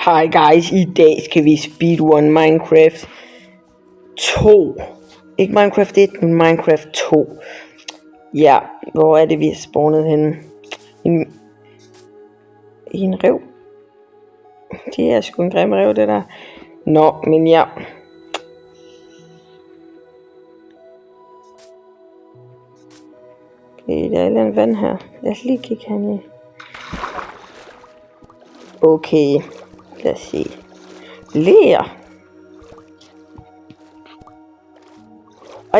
Hi guys, i dag skal vi speedrun Minecraft 2. Ikke Minecraft 1, men Minecraft 2. Ja, hvor er det vi er spawnet henne? I en rev. Det er sgu en grim rev, det der. Nå, men ja. Okay, der er et eller andet vand her. Lad os lige kigge hernede. Okay, lad os se. Ler.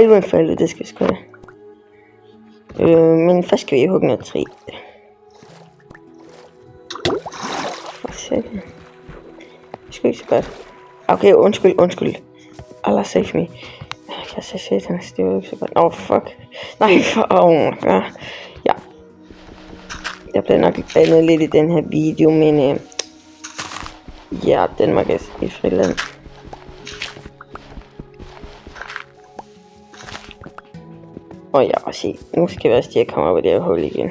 Iron faldet, det skal vi sgu have. Men først skal vi hugge noget træ. For satan. Det skal ikke så godt. Okay, undskyld. Allah save me. Jeg sagde satan, det var ikke så godt. Fuck. Nej, ja. Jeg bliver nok bandet lidt i den her video, men ja, Danmark er et friland. Og ja, og se, nu skal vi også til at komme op i det her hul igen.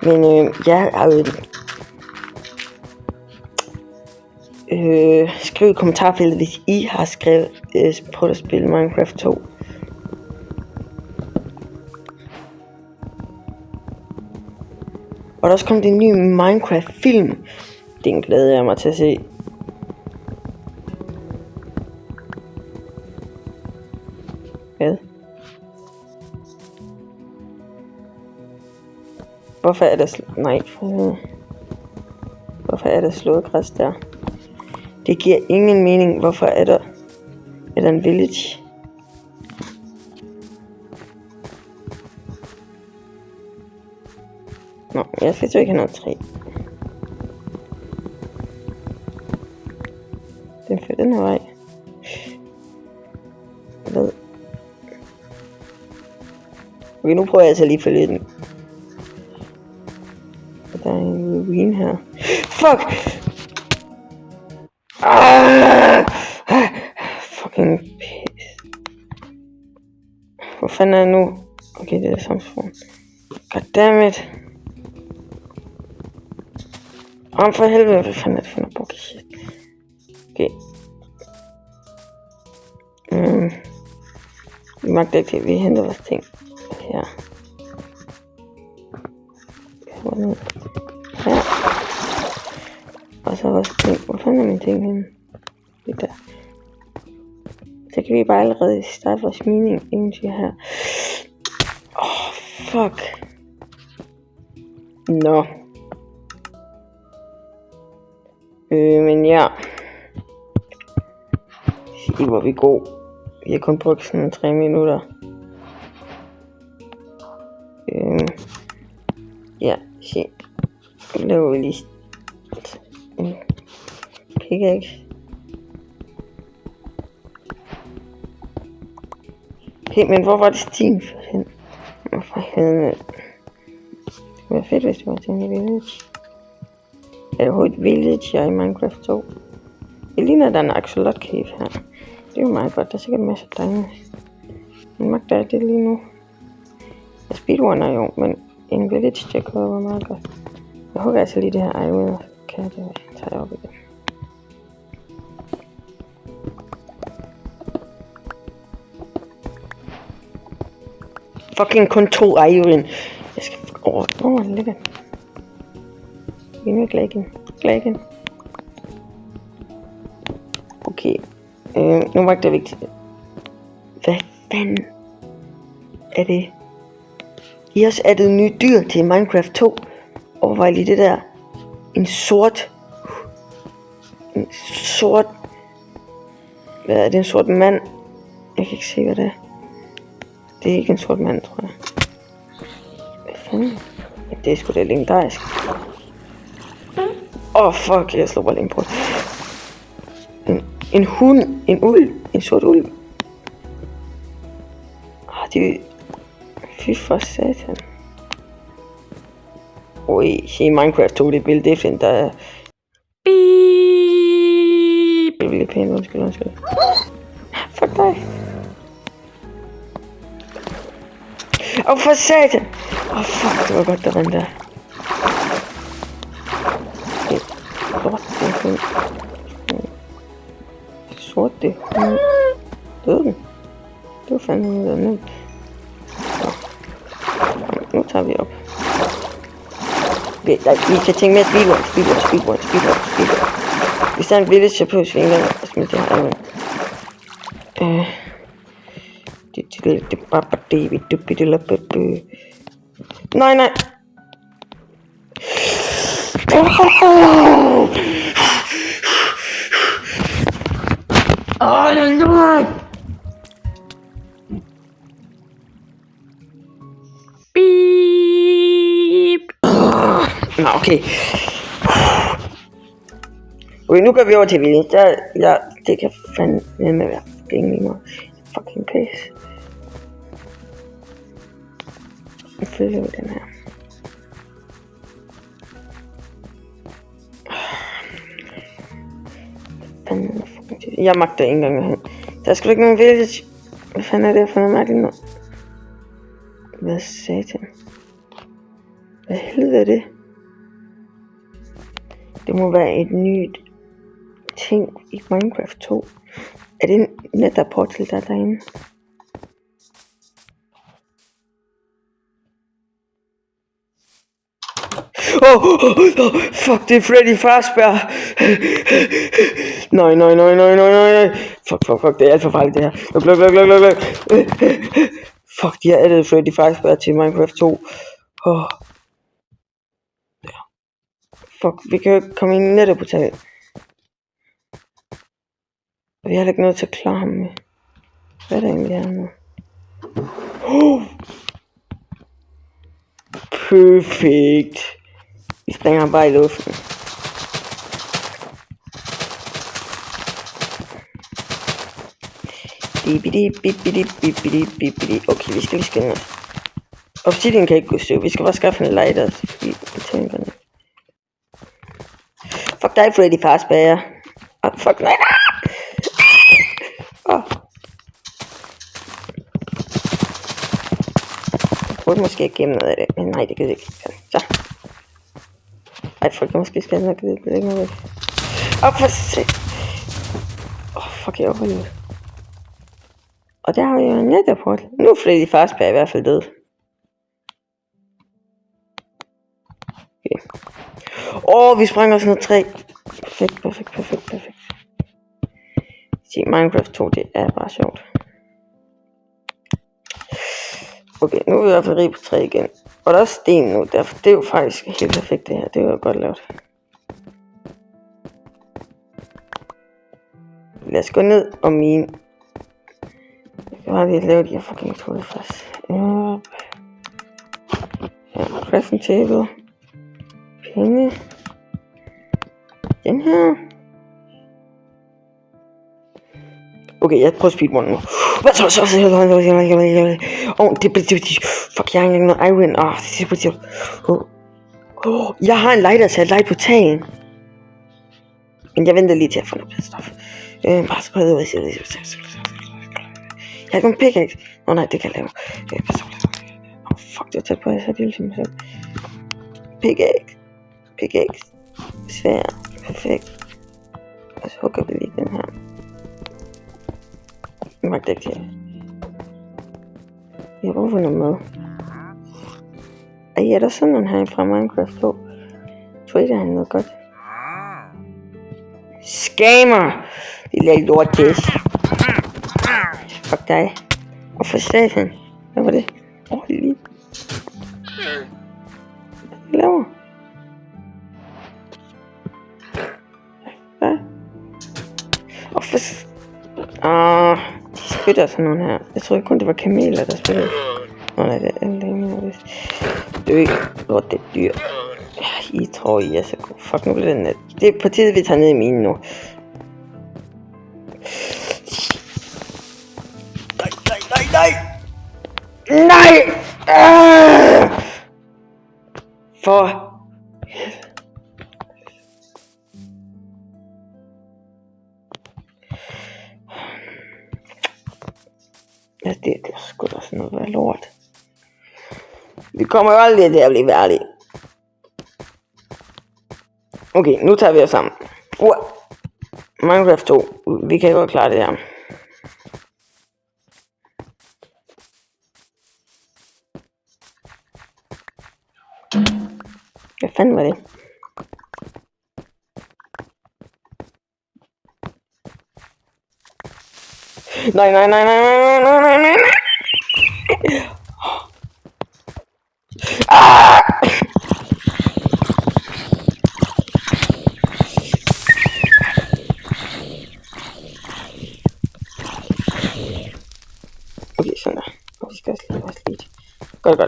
Men jeg har jo skriv i kommentarfeltet, hvis I har skrevet på at spille Minecraft 2. Og der også kom det en ny Minecraft film. Den glæder jeg mig til at se. Hvad? Hvorfor er der Hvorfor er der slået græs der? Det giver ingen mening. Hvorfor er der en village? Nå, jeg skal så ikke have noget træ. Den her vej. Hvad? Okay, nu prøver jeg altså lige at følge den. Der er en ruin her. Fuck! Fucking piss. Hvor fanden er jeg nu? Okay, det er samfundet. Goddammit. For helvede, hvad fanden er det for noget bullshit? Okay. Vi magter ikke til, vi henter vores ting. Her. Her. Og så vores ting. Hvor fanden er mine ting henne? Det der. Så kan vi bare allerede starte vores mining eventyr her. Fuck. Nå. Men ja. Se hvor vi går. Vi har kun brugt sådan 3 minutter. Ja, se. Nu laver vi lige en pickaxe. Hey, men hvor var det Steam for hen? For helvede. Det kunne være fedt, hvis det var til en village. Er det overhovedet et village i Minecraft 2? Det ligner, at der er en axolot cave her. Det er jo meget godt, der er sikkert masser af diamonds. Men magter er det lige nu. Jeg speedrunner jo, men en village check var meget godt. Jeg hugger altså lige det her iron, og kan jeg det tage op igen. Fucking kun 2 iron. Jeg skal over den ligger. Vi er nu glagen. Okay. Nu var det vigtigt. Hvad fanden er det? I har også addet nye dyr til Minecraft 2. Overvej lige det der. En sort. Hvad er det? En sort mand? Jeg kan ikke se hvad det er. Det er ikke en sort mand, tror jeg. Hvad fanden? Ja, det er sgu da legendarisk. Fuck, jeg slår bare lige på. En hund, en ulv, en sort ulv. Det fy for satan. Se Minecraft 2, det billede, det finder der er. Det er lidt pænt, undskyld. Fuck dig. For satan. Fuck, det var godt, der var den der. Sorte hund. Sorte hund. Døde den? Det var fandme noget nemt. Nu tager vi op. Vi kan tænke mere speedrun. Hvis der er en village, så prøver vi svinge og smide det her iron. Nej. Nej. Beep. Nå, okay. Okay, nu går vi over til village. Det kan fandme være fucking mig. Fucking pisse. Nu følger vi den her. Jeg magter ikke engang hen. Der er sgu ikke nogen village. Hvad fanden er det for noget mærkeligt noget? Hvad satan? Hvad helvede er det? Det må være et nyt ting i Minecraft 2. Er det en netherportal, der er derinde? Fuck, det er Freddy Fazbear. Nej. Fuck, det er alt for farligt det her. Luk. Fuck, de har addet Freddy Fazbear til Minecraft 2. Fuck, vi kan jo ikke komme ind i netterportal. Vi har ikke noget til at klare ham med. Hvad er det egentlig her nu? Perfekt. Vi springer ham bare i luften. Okay, vi skal lige skynde os. Obsidian kan ikke gå støv. Vi skal bare skaffe en lighter i tankerne. Fuck dig, Freddy Fazbear. Fuck nej. Jeg burde måske ikke gemme noget af det, men nej, det gider ikke. Så. Ej, folk måske skal nok det længere væk. For se. Fuck, jeg overlever. Og der har vi jo en netherportal. Nu er Freddy Fazbear i hvert fald død. Okay. Vi springer sådan noget træ. Perfekt. Se, Minecraft 2, det er bare sjovt. Okay, nu er vi i hvert fald rige på træ igen. Og der er sten nu, derfor det er jo faktisk helt perfekt det her. Det er jo godt lavet. Lad os gå ned og mine. Jeg skal bare lige lave de her fucking tråde først. Ja, crafting table. Penge. Den her. Okay, jeg prøver speedrun nu. Hvad så? Det fuck, jeg har ikke noget iron. Jeg har en lighter til at light på tagen. Men jeg venter lige til at få noget stof. Bare så prøve at jeg har ikke nogen pickaxe. Nej, det kan jeg lave. Fuck, det er tæt på, jeg så det ligesom selv. Pickaxe. Svær. Perfekt. Og så hugger vi lige den her. Jeg magter ikke til. Jeg har brug for noget mad. Er der sådan nogen her fra Minecraft 2? Trader han noget godt? Scammer! Lille lortpis. Fuck dig. Og for satan. Hvad var det? Lige. Hvad laver? Hvad? Og for... de spytter sådan nogle her. Jeg troede kun det var kameler, der spyttede. Nej, det er længere vist. Det er jo ikke lort, det er dyr. I tror, I er så god. Fuck, nu bliver det net. Det er på tide, vi tager ned i mine nu. Nej! For... Ja, det er sgu da sådan noget lort. Vi kommer jo aldrig til at blive værdige. Okay, nu tager vi os sammen. Minecraft 2. Vi kan godt klare det her. Hvad fanden var det? Nej. Ah! Okay, sådan der. Vi skal også lige. Godt.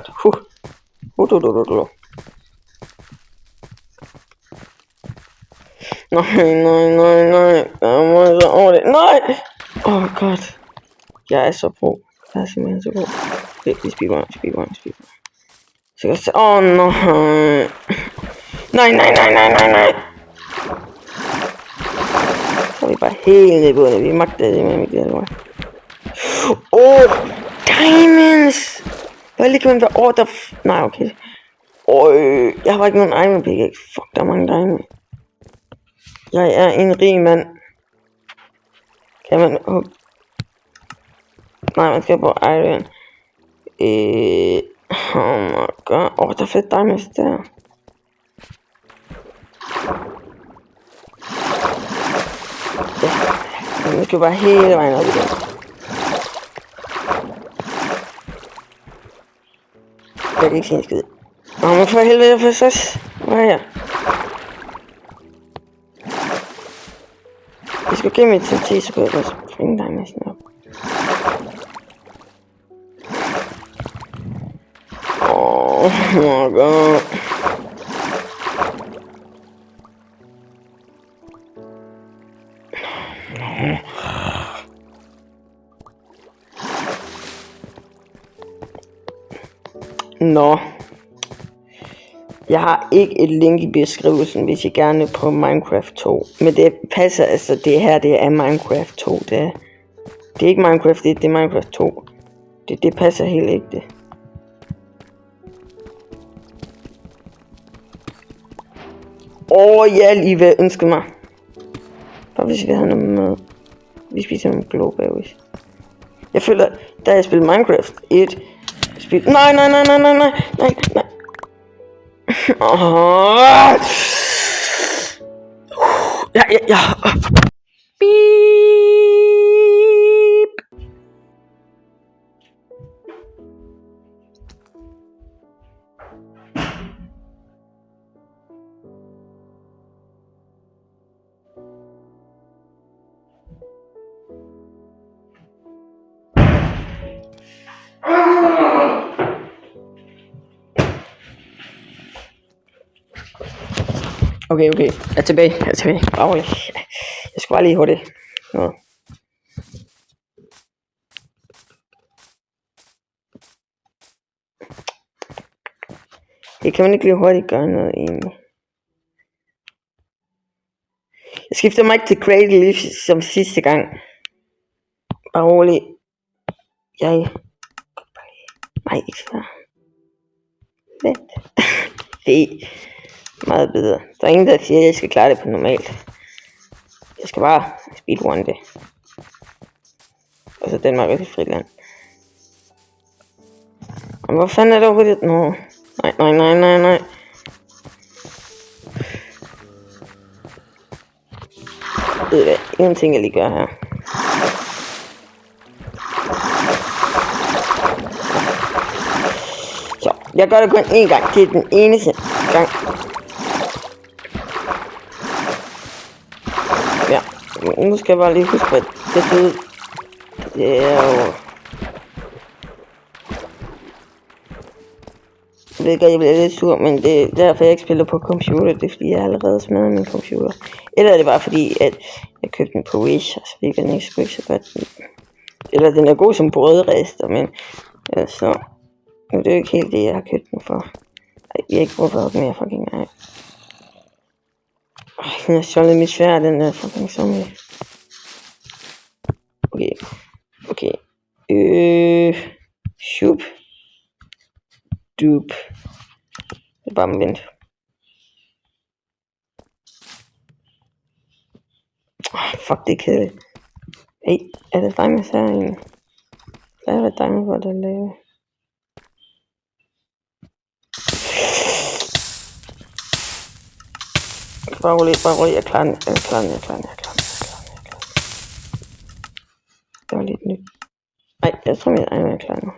Nej. Jeg må så over det. Nej! God. Jeg er så pro. Jeg er simpelthen så god. Vi speedrun. Så nej. Så er vi bare helt nede i bunden. Vi magter det med mit lille. Diamonds! Hvor lige kan man være over der... Nej, okay. Jeg har ikke nogen iron pickaxe. Fuck, der er mange diamonds. Jeg er en rig mand. Kan man... Nej, man skal på iron. Oh my god. Der er fedt diamonds der. Ja, man skal bare hele vejen op igen. Jeg kan ikke se en skid. Men for helvede, for så... Hvad er jeg? Jeg skal give mig et TNT, så kan jeg bare springe diamonds op. Oh my god. Nå. Jeg har ikke et link i beskrivelsen, hvis I gerne vil på Minecraft 2. Men det passer, altså det her, det er Minecraft 2. Det er ikke Minecraft 1, det er Minecraft 2. Det passer helt ikke det. Jeg lige vil ønske mig. Bare hvis vi havde noget med. Vi spiser nogle glowberries. Jeg føler, da jeg spillede Minecraft 1, nej. Ja. Beep. Okay. Jeg er tilbage. Rolig. Jeg skal bare lige hurtigt. Nå. Det kan man ikke lige hurtigt gøre noget egentlig. Jeg skifter mig ikke til Cradle Leaf som sidste gang. Bare rolig. Nej, ikke så. Vent. Det er meget bedre. Der er ingen, der siger, at jeg skal klare det på normalt. Jeg skal bare speedrun det. Og så Danmark er et frit land. Og hvor fanden er det overhovedet? Nå. Nej. Ved hvad? Ingenting jeg lige gør her. Så, jeg gør det kun én gang. Det er den eneste gang. Ja, nu skal jeg bare lige huske, at det er jo... Jeg ved godt, jeg bliver lidt sur, men det er derfor, jeg ikke spiller på computer. Det er fordi, jeg allerede smadret min computer. Eller er det bare fordi, at jeg købte den på Wish, og så fik jeg den ikke så godt. Eller den er god som brødrester, men altså, nu er det jo ikke helt det, jeg har købt den for. Jeg har ikke brug for mere fucking nej. Den er stjålet mit svær, den der fucking zombie. Okay. Shup. Dup. Det er bare vent. Fuck, det er kedeligt. Hey, er det diamonds herinde? Der er diamonds, hvor der laver. Bare rolig, jeg klarer den. Det var lidt nyt. Nej, jeg tror min egen er klar nu.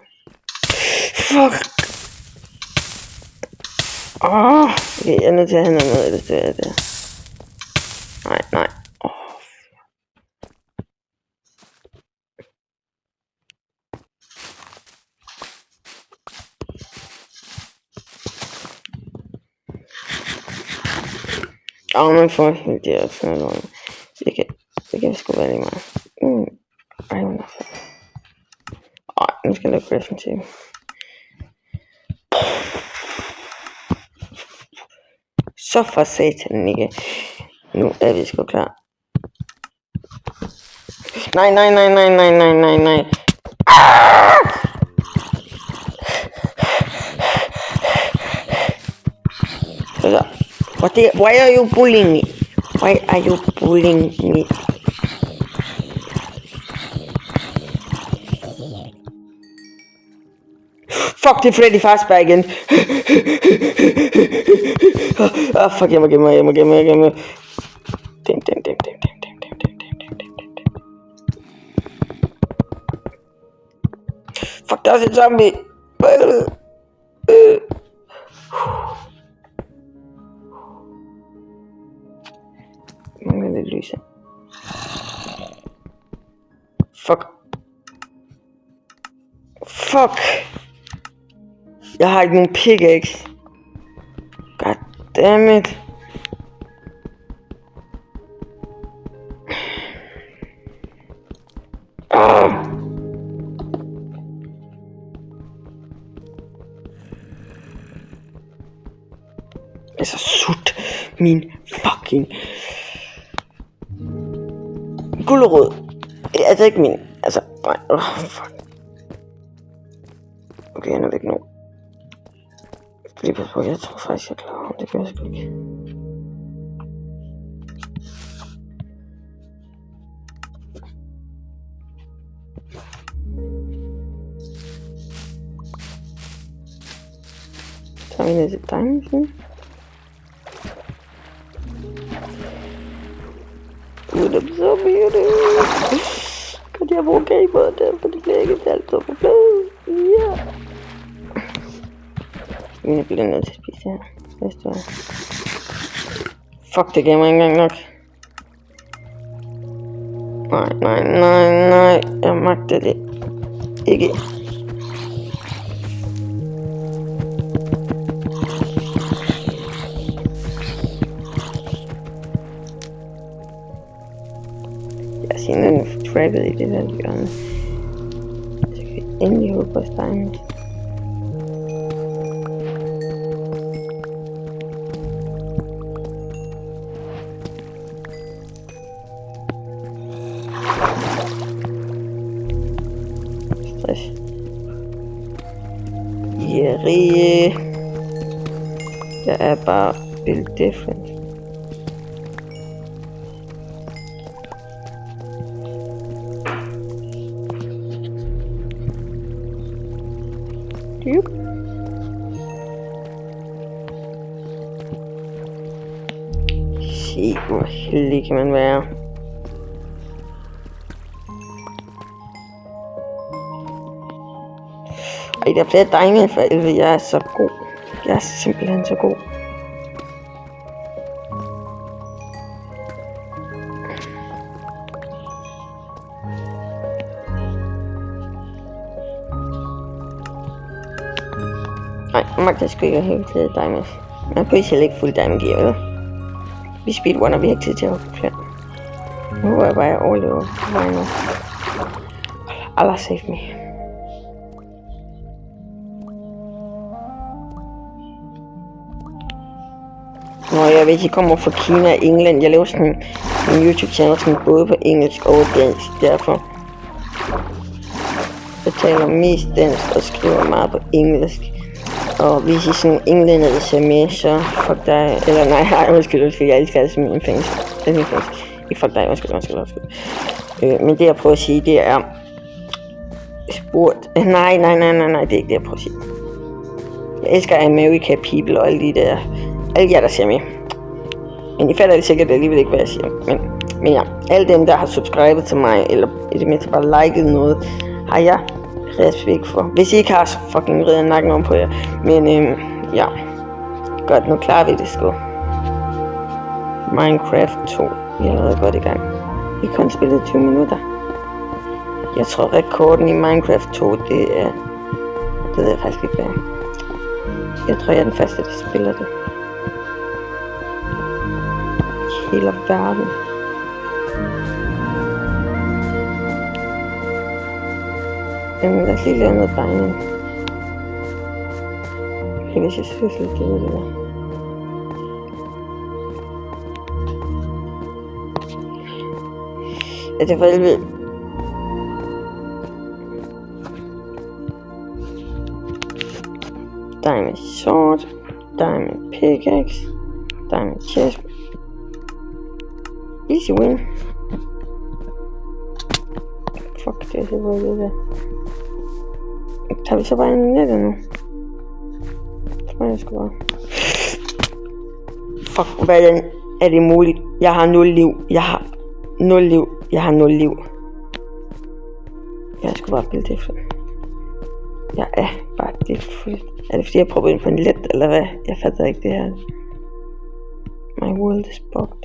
Fuck! Okay, jeg er nødt til at have noget med, hvis det er det. Nej. Men for det er sådan noget. Det kan sgu være lige meget. Ej, hun er fed. Nu skal jeg lave crafting til. Så for satan ikke. Nu er vi sgu klar. Nej. Så. Why are you bullying me? Fuck, det er Freddy Fazbear igen. Fuck, jeg må gemme mig. Damn. Fuck, der er en zombie. Mangler lidt lys her. Fuck. Jeg har ikke nogen pickaxe. God damn it. Altså sut min fucking gulerod. Altså ikke min. Altså nej. Fuck. Okay, han er væk nu. Lige pas på, jeg tror faktisk jeg klarer ham. Det gør jeg sgu ikke. Så er vi nede til diamonds nu. Det er så beautiful. Kan jeg bruge gamer der, for det bliver ikke alt så på plads. Ja. Jeg bliver nødt til at spise her. Hvis du er. Fuck, det gav mig ikke engang nok. Nej. Jeg magter det ikke. Jeg siger noget trappet i det der hjørne. Så kan vi endelig håbe på steinen. Rige. Jeg er bare built different. Yep. Se, hvor heldig kan man være. Ej, der er flere diamond for 11. Jeg er så god. Jeg er simpelthen så god. Nej, man kan sgu ikke have helt flere diamonds. Man kan ikke ikke fuld diamond gear, vel? Vi speedrunner, vi har ikke tid til at hoppe flere. Nu håber jeg bare, at jeg overlever. Allah save me. Hvis I kommer fra Kina og England, jeg laver sådan en YouTube-channel, sådan både på engelsk og dansk, derfor jeg taler mest dansk og skriver meget på engelsk. Og hvis I sådan englænder, der ser med, så fuck dig, eller nej, undskyld, jeg elsker det som min fans. I fuck dig, undskyld. Men det jeg prøver at sige, det er spurgt. Nej, det er ikke det jeg prøver at sige. Jeg elsker America People og alle jer der ser med. Men I fatter det sikkert alligevel ikke, hvad jeg siger. Men ja, alle dem der har subscribet til mig, eller i det mindste bare liket noget, har jeg respekt for. Hvis I ikke har, så fucking redder nakken om på jer. Men ja, godt, nu klarer vi det sgu. Minecraft 2, vi er allerede godt i gang. Vi kun spillet 20 minutter. Jeg tror rekorden i Minecraft 2, det ved jeg faktisk ikke hvad. Jeg tror jeg er den første der spiller det. I hele verden. Jamen lad os lige lave noget diamond. Okay, hvis jeg synes lidt det der. Ja, det er for helvede. Diamond sword, diamond pickaxe, diamond chest. Easy win. Fuck, det er så godt det der. Tager vi så bare ind i nettet nu? Det tror jeg sgu bare. Fuck, hvordan er det muligt? Jeg har 0 liv. Jeg har 0 liv. Jeg skal bare bilde det for. Jeg er bare det fuldt. Er det fordi jeg prøver ind på en let, eller hvad? Jeg fatter ikke det her. My world is bugged.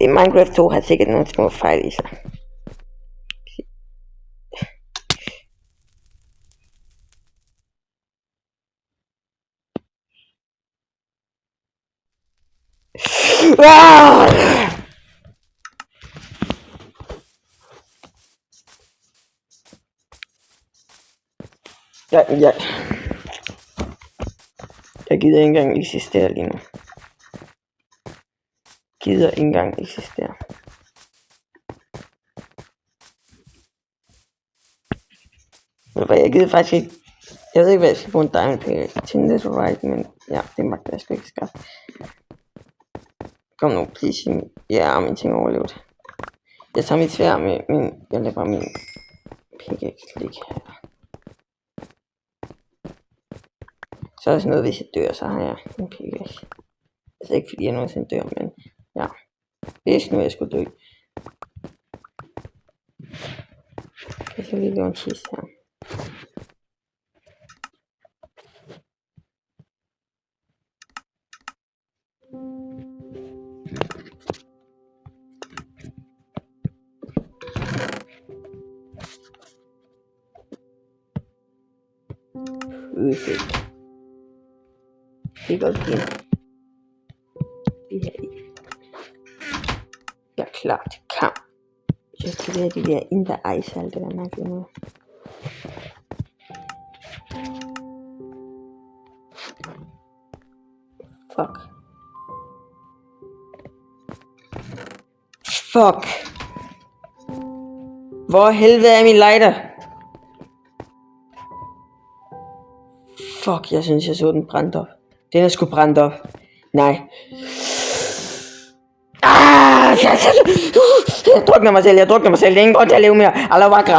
I Minecraft 2 har sikkert nogle små fejl i sig. Jeg gider ikke engang eksistere lige nu. Gider ikke engang eksistere. Jeg gider faktisk ikke. Jeg ved ikke hvad jeg skal bruge en diamond pickaxe til little right, men ja, det magter jeg sgu ikke skaffe. Kom nu, please. Ja, min ting overlevet. Jeg tager mit sværd med jeg lader bare min pickaxe ligge her. Så er der sådan noget, hvis jeg dør, så har jeg en pickaxe. Altså ikke fordi jeg nogensinde dør, men ja. Hvis nu jeg skulle dø. Jeg skal lige lave en kiste her. Perfekt. Det er godt igen. Det her i. Jeg er klar til kamp. Jeg skal have de der indre ice, alt det der mærkeligt noget. Fuck. Hvor helvede er min lighter? Fuck, jeg synes jeg så den brændt op. Den er sgu brændt op. Nej. Jeg drukner mig selv. Det er ingen grund til at leve mere. Allah vakra.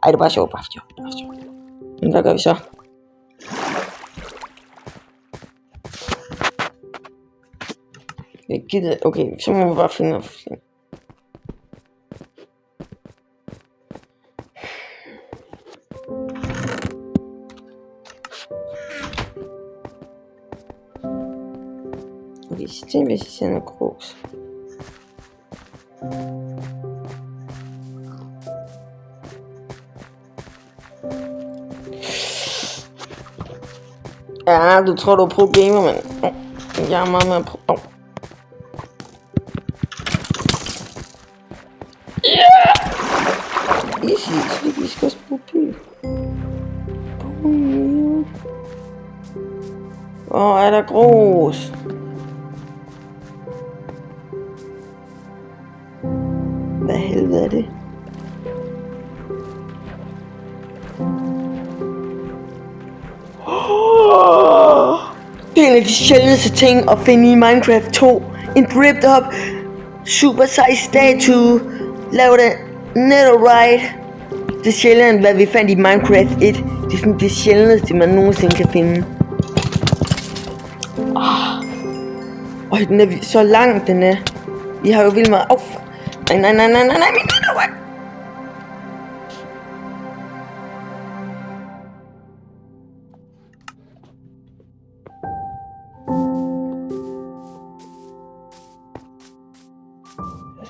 Ej, det er bare sjovt. Men hvad gør vi så? Jeg gider. Okay, så må vi bare finde noget. Okay, så tænker hvis jeg sender grus. Ja, du tror du er pro-gamer, men jeg er meget mere pro. Easy, så vi skal også bruge pil. Hvor er der grus? Hvad helvede er det? Det er af de sjældneste ting at finde i Minecraft 2. En dripped up, super size statue, lavet af netherite. Det er sjældent, hvad vi fandt i Minecraft 1. Det er sådan det sjældneste, man nogensinde kan finde. Og den er så lang, den er. Vi har jo vildt meget. Nej, min netherite.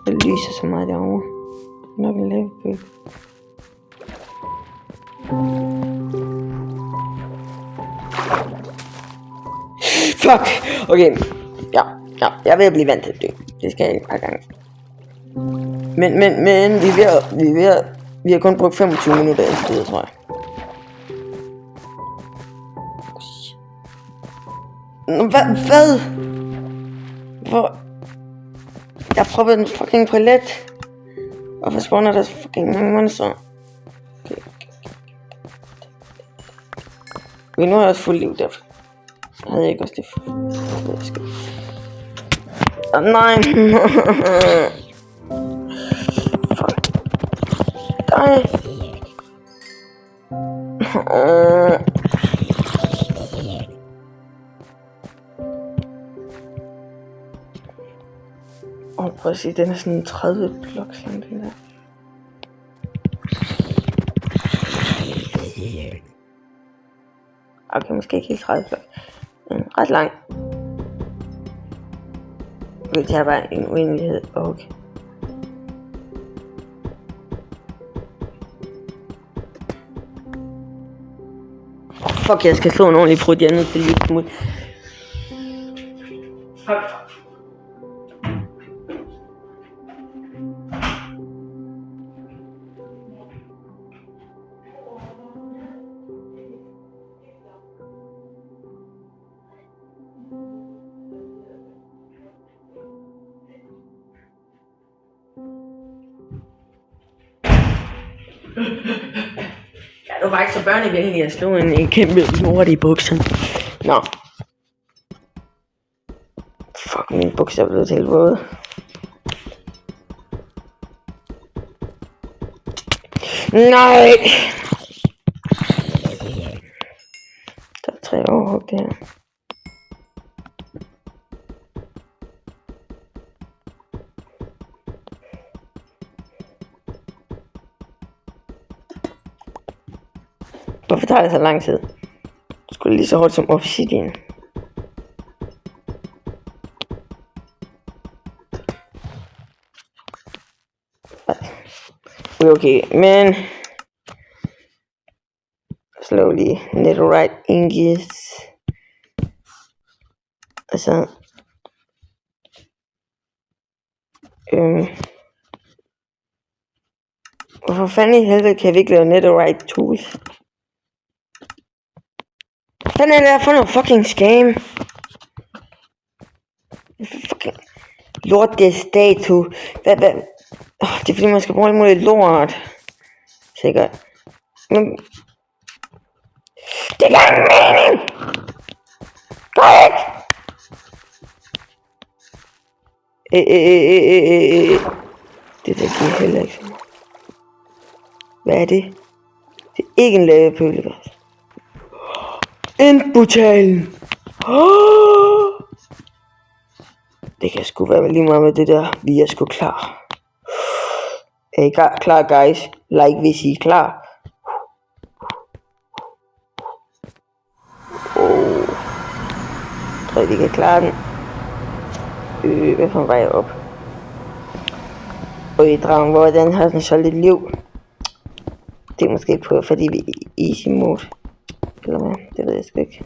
Det lyser så meget derovre. Nok en lavebøg. Fuck! Okay. Ja. Jeg er ved at blive vant til det. Det skal jeg ikke hver gang. Men vi har kun brugt 25 minutter indtil det, tror jeg. Hvad? Hvor? Jeg prøvede en fucking toilet. Hvorfor spawner der fucking mange monster? Okay, nu har jeg også fuld liv derfor. Havde jeg ikke også det? Nej. Fuck. Nej. Prøv at se, den er sådan 30 blocks lang, den der. Okay, måske ikke helt 30 blocks. Ret lang. Det er bare en uendelighed. Okay. Fuck, jeg skal slå en ordentlig prut, jeg er nødt til lige at smutte. Ja, det var faktisk så børnevenlig at slå en kæmpe lort i bukserne. Nå. Fuck, min bukser er blevet til våde. Nej! Der er 3 overhug der. Hvorfor tager det så lang tid? Skulle lige så hårdt som obsidian. Okay, men slowly netherite ingots. Altså hvorfor fanden i helvede kan vi ikke lave netherite tools? Hvad fanden er det der for noget fucking scam? Fucking lort, det er statue. Hvad? Det er fordi man skal bruge alt muligt lort. Sikkert. Men det er ikke mening! Gå ikke! Det der giver heller ikke sådan. Hvad er det? Det er ikke en lavepølevask. Endportalen! Det kan sgu være lige meget med det der. Vi er sgu klar. Er I klar, guys? Like hvis I er klar. Tror I, vi kan klare den? Hvad for en vej op? Dragen, hvordan har den så lidt liv? Det er måske på, fordi vi er i easy mode. Eller hvad? Det ved jeg sgu ikke.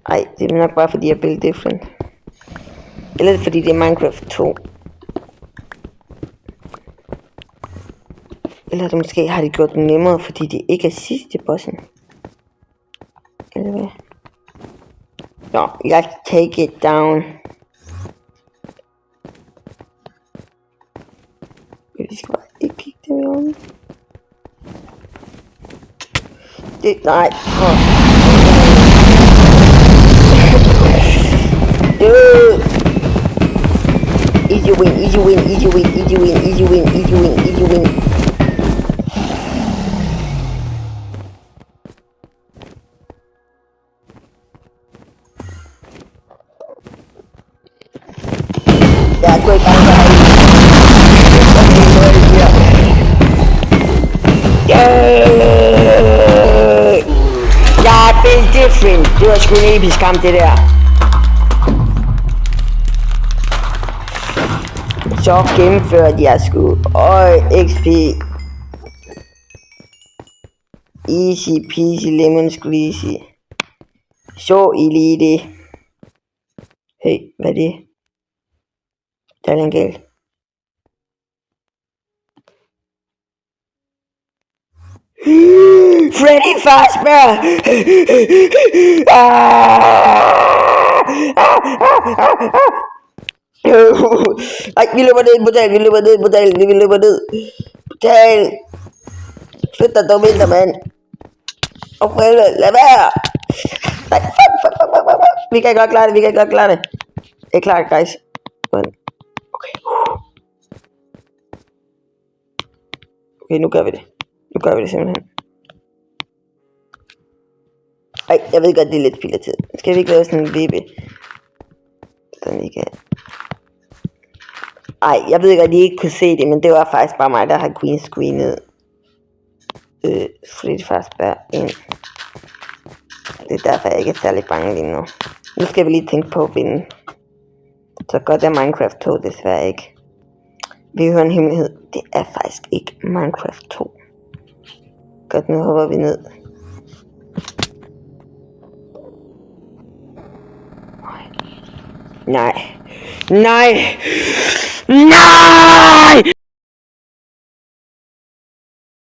Ej, det er nok bare fordi jeg build different. Eller fordi det er Minecraft 2. Eller det måske har de gjort det nemmere, fordi det ikke er sidste bossen. Eller hvad? Nå, let's take it down. Vi skal bare ikke kigge det med øjnene. Det, nej. win, easy win, easy win, easy win, easy win, easy win, easy win. Jeg går i gang med at jeg er built different. Det var sgu en episk kamp, det der. Så gennemførte jeg sgu. XP. Easy peasy lemon squeezy. Så I lige det. Hey, hvad er det? Der er en galt. Freddy Fazbear! Ej, vi løber ned, portal, vi løber ned, portal, vi løber ned. Portal! Flyt dig dog mindre, mand. Og for helvede, lad være! Nej, fuck. Vi kan godt klare det, Jeg er klar, guys. Okay. Okay, nu gør vi det simpelthen. Ej, jeg ved godt, det er lidt spild af tid. Skal vi ikke lave sådan en vippe? Sådan I kan... Ej, jeg ved godt, at I ikke kunne se det, men det var faktisk bare mig, der har screenet Freddy Fazbear ind. Det er derfor, jeg ikke er særlig bange lige nu. Nu skal vi lige tænke på at vinde. Så godt er Minecraft 2 desværre ikke. Vi hører en hemmelighed. Det er faktisk ikke Minecraft 2. Godt, nu hopper vi ned. Nej.